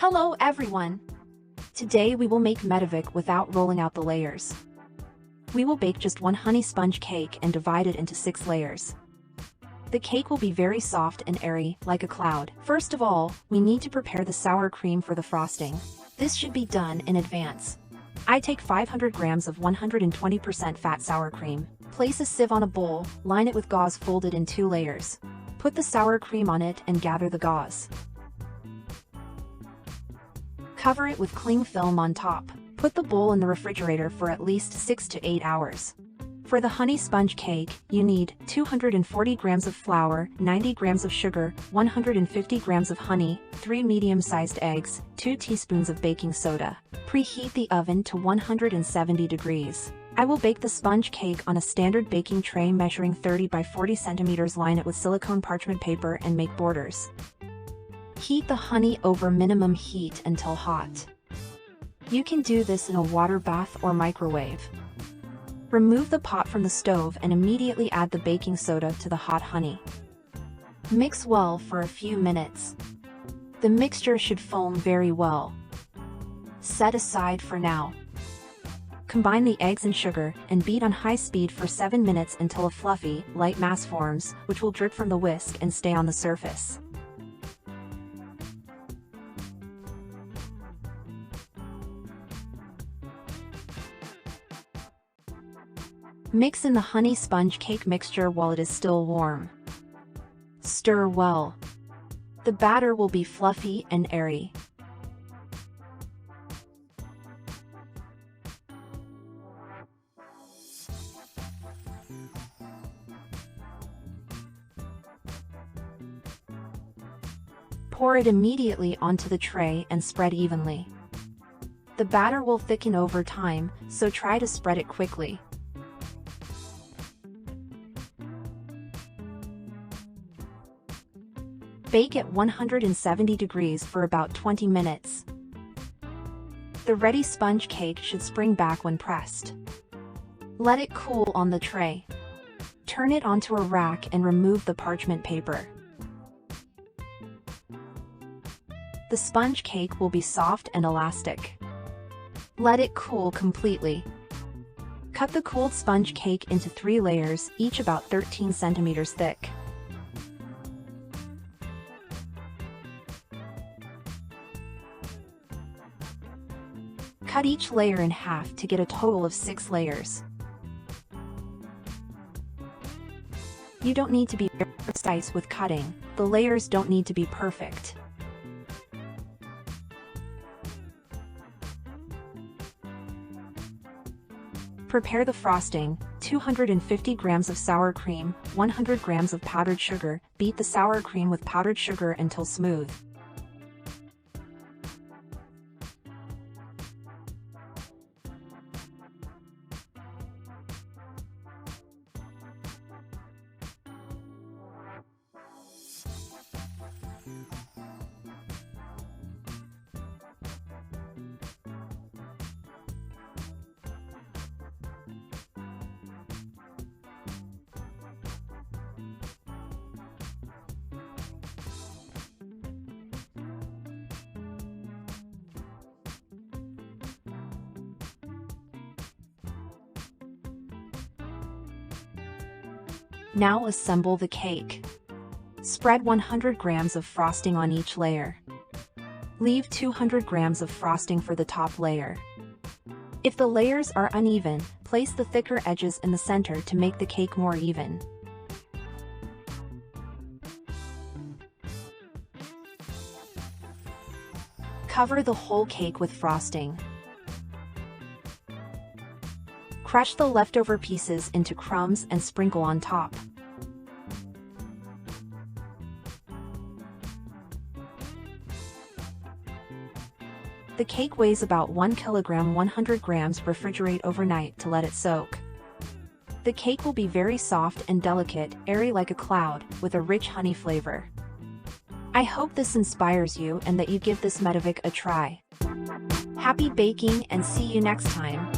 Hello everyone! Today we will make Medovik without rolling out the layers. We will bake just one honey sponge cake and divide it into 6 layers. The cake will be very soft and airy, like a cloud. First of all, we need to prepare the sour cream for the frosting. This should be done in advance. I take 500 grams of 120% fat sour cream. Place a sieve on a bowl, line it with gauze folded in 2 layers. Put the sour cream on it and gather the gauze. Cover it with cling film on top. Put the bowl in the refrigerator for at least 6 to 8 hours. For the honey sponge cake, you need 240 grams of flour, 90 grams of sugar, 150 grams of honey, 3 medium-sized eggs, 2 teaspoons of baking soda. Preheat the oven to 170 degrees. I will bake the sponge cake on a standard baking tray measuring 30 by 40 centimeters. Line it with silicone parchment paper and make borders. Heat the honey over minimum heat until hot. You can do this in a water bath or microwave. Remove the pot from the stove and immediately add the baking soda to the hot honey. Mix well for a few minutes. The mixture should foam very well. Set aside for now. Combine the eggs and sugar and beat on high speed for 7 minutes until a fluffy, light mass forms, which will drip from the whisk and stay on the surface. Mix in the honey sponge cake mixture while it is still warm. Stir well. The batter will be fluffy and airy. Pour it immediately onto the tray and spread evenly. The batter will thicken over time, so try to spread it quickly. Bake at 170 degrees for about 20 minutes. The ready sponge cake should spring back when pressed. Let it cool on the tray. Turn it onto a rack and remove the parchment paper. The sponge cake will be soft and elastic. Let it cool completely. Cut the cooled sponge cake into 3 layers, each about 13 centimeters thick. Cut each layer in half to get a total of 6 layers. You don't need to be very precise with cutting. The layers don't need to be perfect. Prepare the frosting: 250 grams of sour cream, 100 grams of powdered sugar. Beat the sour cream with powdered sugar until smooth. Now assemble the cake. Spread 100 grams of frosting on each layer. Leave 200 grams of frosting for the top layer. If the layers are uneven, place the thicker edges in the center to make the cake more even. Cover the whole cake with frosting. Crush the leftover pieces into crumbs and sprinkle on top. The cake weighs about 1 kilogram. 100 grams. Refrigerate overnight to let it soak. The cake will be very soft and delicate, airy like a cloud, with a rich honey flavor. I hope this inspires you and that you give this Medovik a try. Happy baking and see you next time!